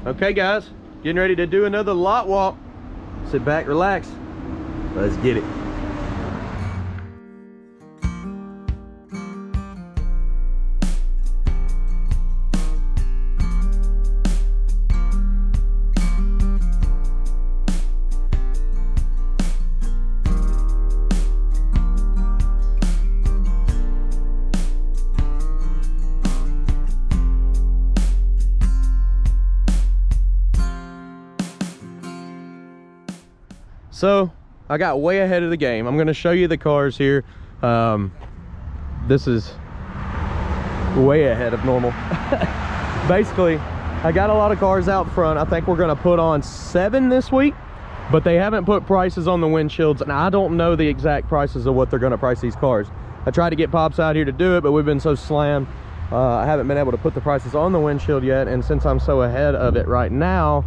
Okay guys, getting ready to do another lot walk. Sit back, relax, let's get it. So I got way ahead of the game. I'm going to show you the cars here. This is way ahead of normal. Basically, I got a lot of cars out front. I think we're going to put on 7 this week, but they haven't put prices on the windshields, and I don't know the exact prices of what they're going to price these cars. I tried to get Pops out here to do it, but we've been so slammed. I haven't been able to put the prices on the windshield yet, and since I'm so ahead of it right now,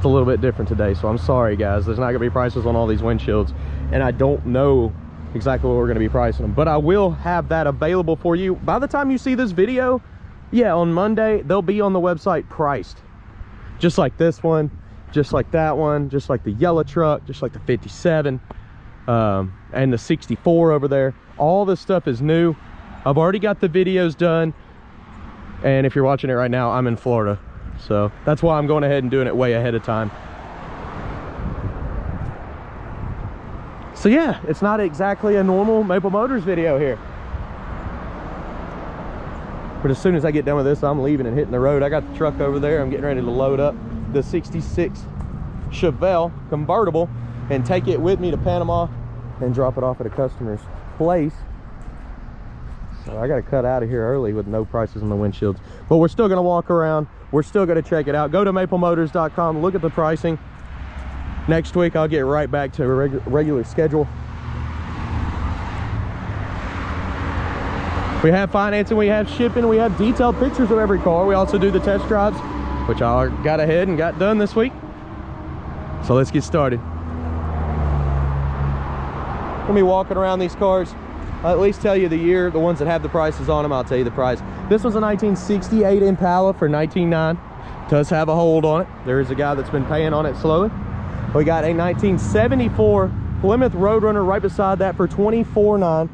a little bit different today, so I'm sorry guys, there's not gonna be prices on all these windshields, and I don't know exactly what we're gonna be pricing them, but I will have that available for you by the time you see this video. Yeah, on Monday they'll be on the website priced, just like this one, just like that one, just like the yellow truck, just like the 57 and the 64 over there. All this stuff is new. I've already got the videos done, and if you're watching it right now, I'm in Florida. So that's why I'm going ahead and doing it way ahead of time. So yeah, it's not exactly a normal Maple Motors video here. But as soon as I get done with this, I'm leaving and hitting the road. I got the truck over there. I'm getting ready to load up the 66 Chevelle convertible and take it with me to Panama and drop it off at a customer's place. So I got to cut out of here early with no prices on the windshields, but we're still going to walk around. We're still going to check it out. Go to maplemotors.com, look at the pricing. Next week I'll get right back to a regular schedule. We have financing, we have shipping, we have detailed pictures of every car. We also do the test drives, which I got ahead and got done this week. So let's get started. We'll be walking around these cars. I'll at least tell you the year. The ones that have the prices on them, I'll tell you the price. This one's a 1968 Impala for $19,900. Does have a hold on it. There is a guy that's been paying on it slowly. We got a 1974 Plymouth Roadrunner right beside that for $24,900.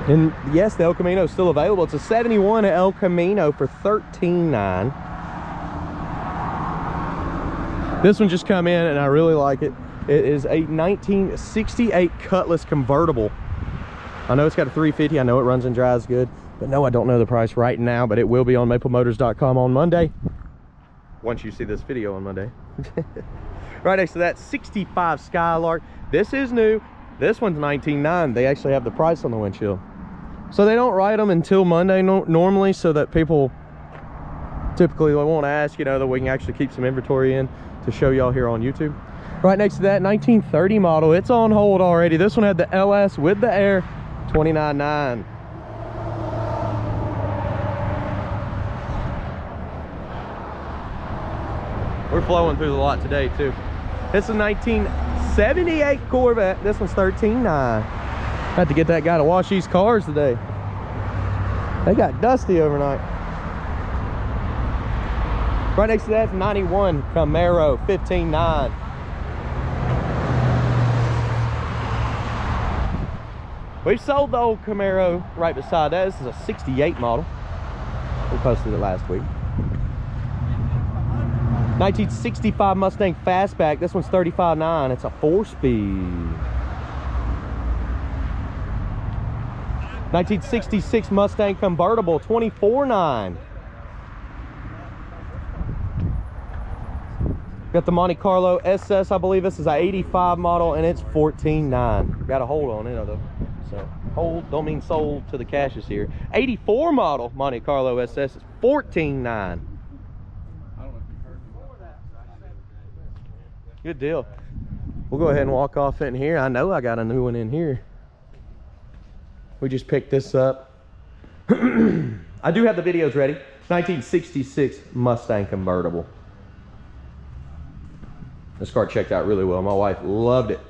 And yes, the El Camino is still available. It's a 71 El Camino for $13,900. This one just come in and I really like it. It is a 1968 Cutlass convertible. I know it's got a 350. I know it runs and drives good, but no, I don't know the price right now, but it will be on maplemotors.com on Monday. Once you see this video on Monday. Right next to that, 65 Skylark. This is new. This one's $19,900. They actually have the price on the windshield. So they don't write them until Monday normally, so that people typically won't ask, you know, that we can actually keep some inventory in to show y'all here on YouTube. Right next to that, 1930 model. It's on hold already. This one had the LS with the air, $29,900. We're flowing through the lot today too. It's a 1978 Corvette. This one's $13,900. Had to get that guy to wash these cars today. They got dusty overnight. Right next to that, 91 Camaro, $15,900. We've sold the old Camaro right beside that. This is a 68 model. We posted it last week. 1965 Mustang Fastback. This one's $35,900. It's a 4-speed. 1966 Mustang Convertible, $24,900. Got the Monte Carlo SS, I believe this is a 85 model, and it's $14,900. Got a hold on it though. So hold don't mean sold to the cashes here. 84 model Monte Carlo SS is $14,900. Good deal. We'll go ahead and walk off in here. I know I got a new one in here. We just picked this up. I do have the videos ready. 1966 Mustang Convertible. This car checked out really well. My wife loved it.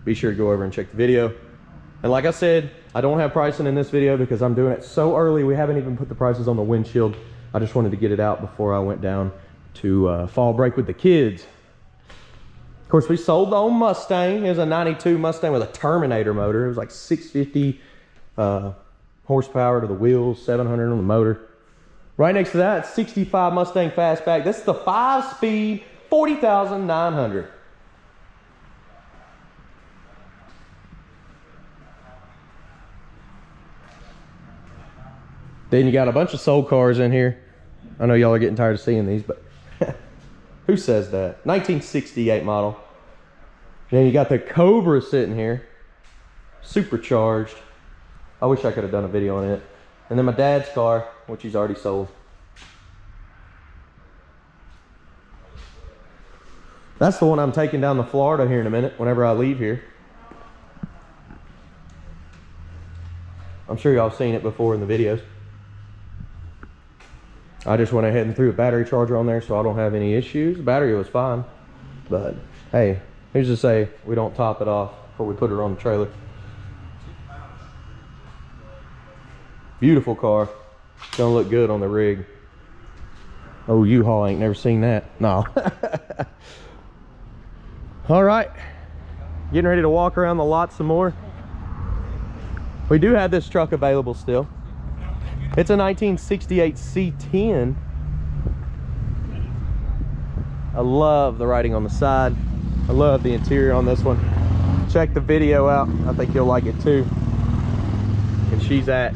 Be sure to go over and check the video. And like I said, I don't have pricing in this video because I'm doing it so early. We haven't even put the prices on the windshield. I just wanted to get it out before I went down to fall break with the kids. Of course, we sold the old Mustang. It was a 92 Mustang with a Terminator motor. It was like 650 horsepower to the wheels, 700 on the motor. Right next to that, 65 Mustang Fastback. This is the 5-speed, 40,900. Then you got a bunch of sold cars in here. I know y'all are getting tired of seeing these, but who says that? 1968 model. Then you got the Cobra sitting here, supercharged. I wish I could have done a video on it. And then my dad's car, which he's already sold. That's the one I'm taking down to Florida here in a minute, whenever I leave here. I'm sure y'all seen it before in the videos. I just went ahead and threw a battery charger on there so I don't have any issues. The battery was fine, but hey, who's to say we don't top it off before we put it on the trailer. Beautiful car. Gonna look good on the rig. Oh, U-Haul ain't never seen that. No. All right, getting ready to walk around the lot some more. We do have this truck available still. It's a 1968 C10. I love the writing on the side. I love the interior on this one. Check the video out. I think you'll like it too. And she's at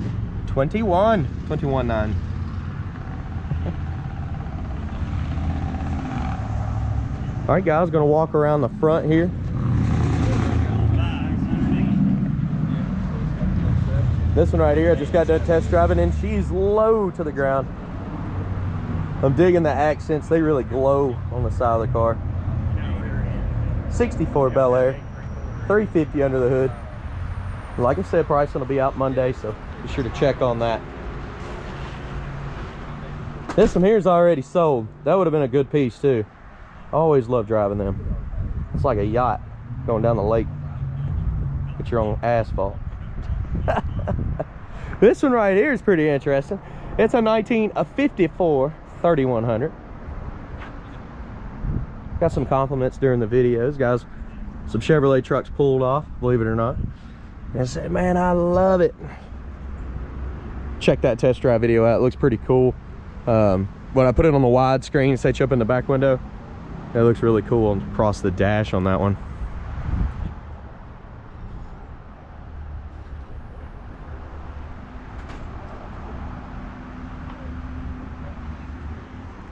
21.9. All right, guys, gonna walk around the front here. This one right here, I just got done test driving and she's low to the ground. I'm digging the accents. They really glow on the side of the car. 64 Bel Air, 350 under the hood. Like I said, pricing will be out Monday, so be sure to check on that. This one here is already sold. That would have been a good piece too. I always love driving them. It's like a yacht going down the lake. Get your own asphalt. This one right here is pretty interesting. It's a 1954 3100. Got some compliments during the videos, guys. Some Chevrolet trucks pulled off, believe it or not. And I said, man, I love it. Check that test drive video out. It looks pretty cool. When I put it on the wide screen, set you up in the back window, it looks really cool across the dash on that one.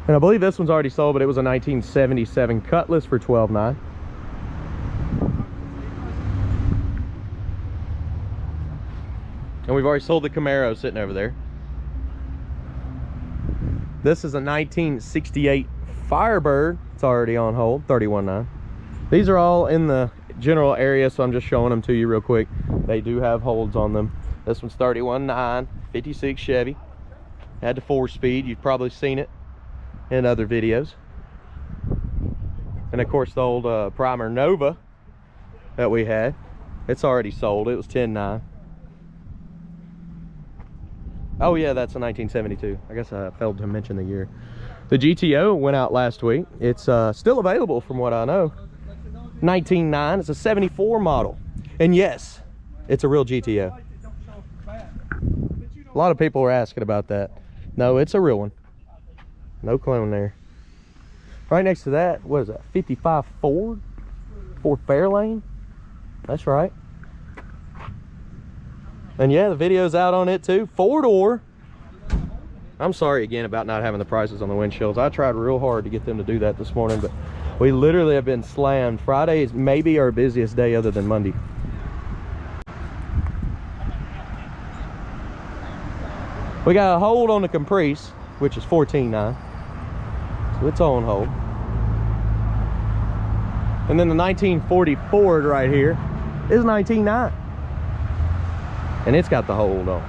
And I believe this one's already sold, but it was a 1977 Cutlass for $12,900. And we've already sold the Camaro sitting over there. This is a 1968 Firebird. It's already on hold, $31,900. These are all in the general area, so I'm just showing them to you real quick. They do have holds on them. This one's $31,900, 56 Chevy. Had the 4-speed. You've probably seen it in other videos. And of course the old Primer Nova that we had, it's already sold. It was $10,900. Oh yeah, that's a 1972. I guess I failed to mention the year. The GTO went out last week. It's still available from what I know. $19,900. It's a 74 model. And yes, it's a real GTO. A lot of people were asking about that. No, it's a real one. No clone there. Right next to that, what is that? 55 Ford Fairlane. That's right. And yeah, the video's out on it too. 4-door. I'm sorry again about not having the prices on the windshields. I tried real hard to get them to do that this morning, but we literally have been slammed. Friday is maybe our busiest day other than Monday. We got a hold on the Caprice, which is $14,900. So it's on hold. And then the 1940 Ford right here is $19,900. And it's got the hold on.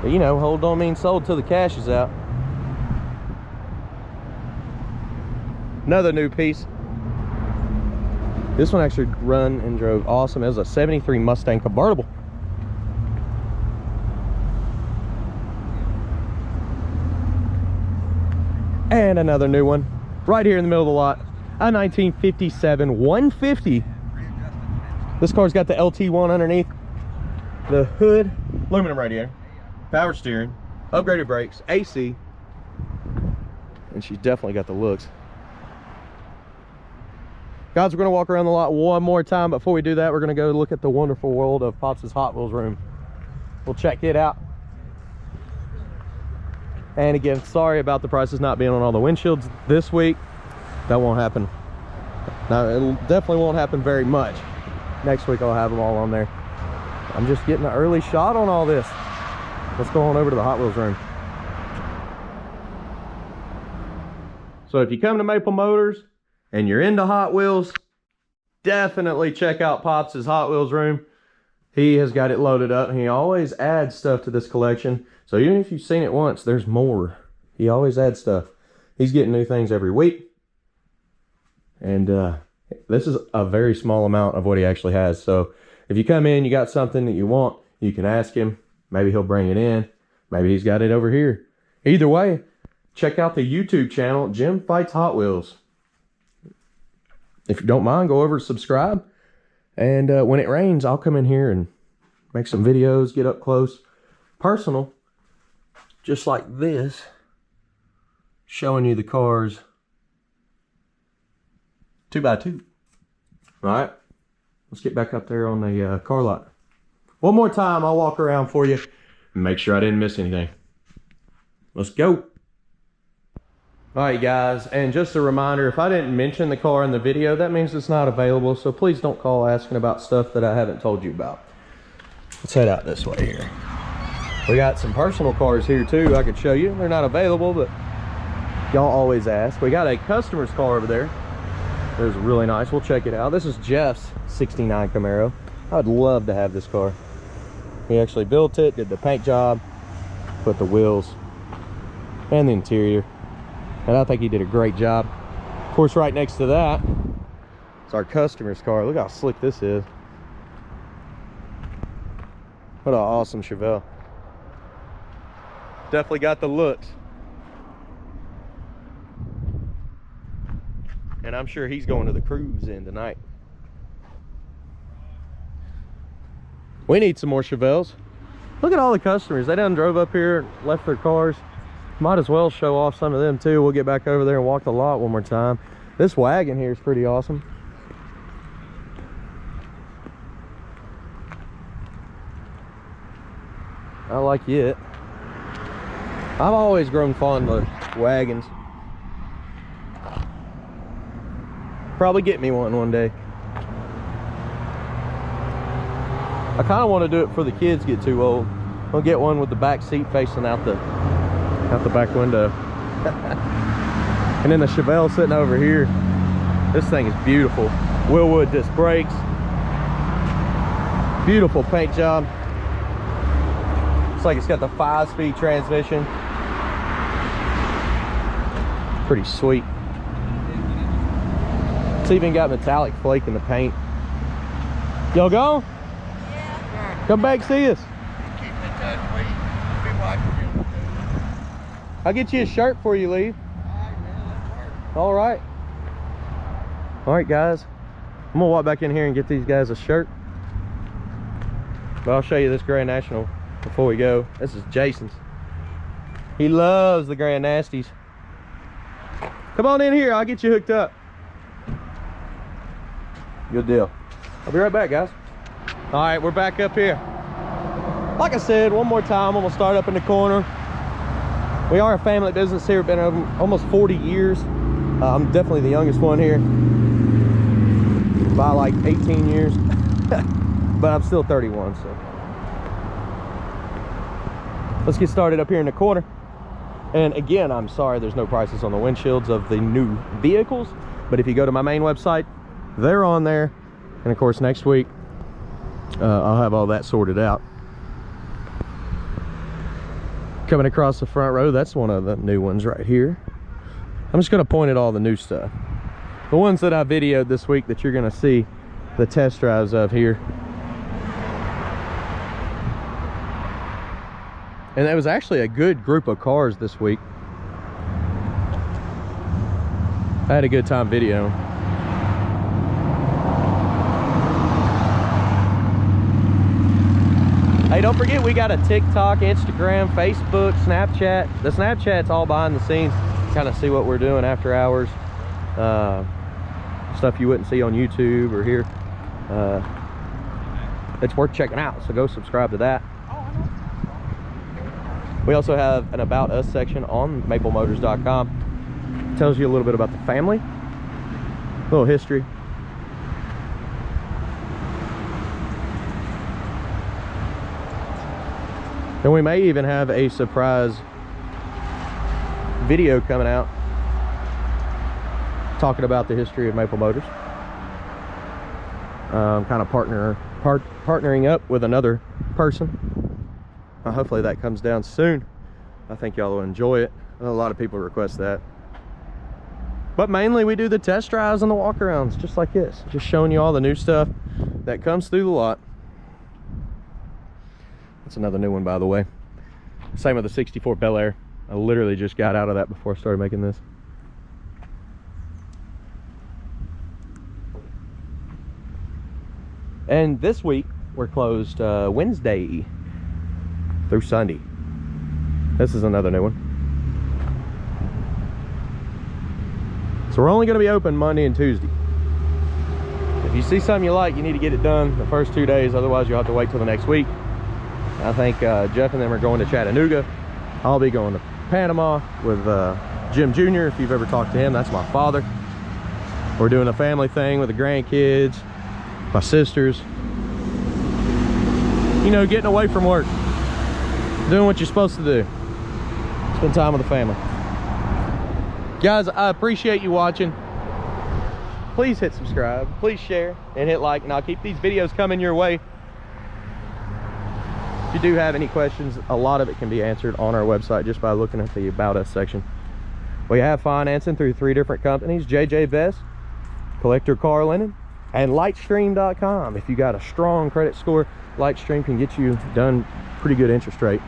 But you know, hold on means sold till the cash is out. Another new piece. This one actually run and drove awesome. It was a 73 Mustang Convertible. And another new one right here in the middle of the lot, a 1957 150. This car's got the LT1 underneath, the hood, aluminum radiator, power steering, upgraded brakes, AC, and she's definitely got the looks. Guys, we're going to walk around the lot one more time. Before we do that, we're going to go look at the wonderful world of Pops' Hot Wheels room. We'll check it out. And again, sorry about the prices not being on all the windshields this week. That won't happen. Now, it definitely won't happen very much. Next week, I'll have them all on there. I'm just getting an early shot on all this. Let's go on over to the Hot Wheels room. So if you come to Maple Motors and you're into Hot Wheels, definitely check out Pops' Hot Wheels room. He has got it loaded up, and he always adds stuff to this collection. So even if you've seen it once, there's more. He always adds stuff. He's getting new things every week. And this is a very small amount of what he actually has. So if you come in, you got something that you want, you can ask him. Maybe he'll bring it in. Maybe he's got it over here. Either way, check out the YouTube channel, Jim Fights Hot Wheels. If you don't mind, go over and subscribe. And when it rains, I'll come in here and make some videos, get up close, personal, just like this, showing you the cars 2x2. All right, let's get back up there on the car lot. One more time, I'll walk around for you and make sure I didn't miss anything. Let's go. All right, guys, and just a reminder, if I didn't mention the car in the video, that means it's not available, so please don't call asking about stuff that I haven't told you about. Let's head out this way here. We got some personal cars here too I could show you. They're not available, but y'all always ask. We got a customer's car over there. It's really nice. We'll check it out. This is Jeff's 69 Camaro. I would love to have this car. He actually built it, did the paint job, put the wheels and the interior. And I think he did a great job. Of course, right next to that, it's our customer's car. Look how slick this is. What an awesome Chevelle. Definitely got the looks. And I'm sure he's going to the cruise in tonight. We need some more Chevelles. Look at all the customers. They done drove up here, left their cars. Might as well show off some of them too. We'll get back over there and walk the lot one more time. This wagon here is pretty awesome. I like it. I've always grown fond of wagons. Probably get me one day. I kind of want to do it before the kids get too old. I'll get one with the back seat facing out the back window. And then the Chevelle sitting over here. This thing is beautiful. Willwood disc brakes. Beautiful paint job. Looks like it's got the 5-speed transmission. Pretty sweet. It's even got metallic flake in the paint. Y'all go? Yeah. Come back see us. Keep in touch, please. Be watching you. I'll get you a shirt before you leave. All right. All right, guys. I'm gonna walk back in here and get these guys a shirt. But I'll show you this Grand National before we go. This is Jason's. He loves the Grand Nasties. Come on in here, I'll get you hooked up. Good deal. I'll be right back, guys. All right, we're back up here. Like I said, one more time, I'm gonna start up in the corner. We are a family business here, been almost 40 years. I'm definitely the youngest one here by like 18 years, but I'm still 31, so. Let's get started up here in the corner. And again, I'm sorry there's no prices on the windshields of the new vehicles, but if you go to my main website, they're on there. And of course, next week, I'll have all that sorted out. Coming across the front row, that's one of the new ones right here. I'm just gonna point at all the new stuff. the ones that I videoed this week that you're gonna see the test drives of here. And it was actually a good group of cars this week. I had a good time videoing. Hey, don't forget we got a TikTok, Instagram, Facebook, Snapchat. The Snapchat's all behind the scenes. Kind of see what we're doing after hours. Stuff you wouldn't see on YouTube or here. It's worth checking out, so go subscribe to that. We also have an About Us section on maplemotors.com. Tells you a little bit about the family, a little history. And we may even have a surprise video coming out talking about the history of Maple Motors. Kind of partnering up with another person. Hopefully that comes down soon. I think y'all will enjoy it. A lot of people request that. But mainly we do the test drives and the walk-arounds just like this. Just showing you all the new stuff that comes through the lot. That's another new one, by the way. Same with the 64 Bel Air. I literally just got out of that before I started making this. And this week we're closed Wednesday through Sunday. This is another new one. So we're only going to be open Monday and Tuesday. If you see something you like, you need to get it done the first 2 days. Otherwise you'll have to wait till the next week. I think Jeff and them are going to Chattanooga. I'll be going to Panama with Jim Jr. If you've ever talked to him, that's my father. We're doing a family thing with the grandkids, my sisters. You know, getting away from work, doing what you're supposed to do. Spend time with the family. Guys, I appreciate you watching. Please hit subscribe, please share, and hit like, and I'll keep these videos coming your way. If you do have any questions, a lot of it can be answered on our website just by looking at the About Us section. We have financing through 3 different companies: JJ Vest, Collector Car Linen, and Lightstream.com. If you got a strong credit score, Lightstream can get you done pretty good interest rate.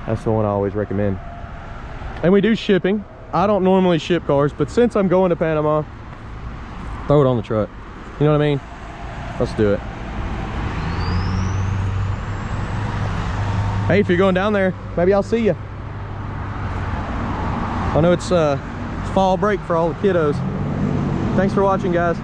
That's the one I always recommend. And we do shipping. I don't normally ship cars, but since I'm going to Panama, throw it on the truck. You know what I mean? Let's do it. Hey, if you're going down there, maybe I'll see you. I know it's fall break for all the kiddos. Thanks for watching, guys.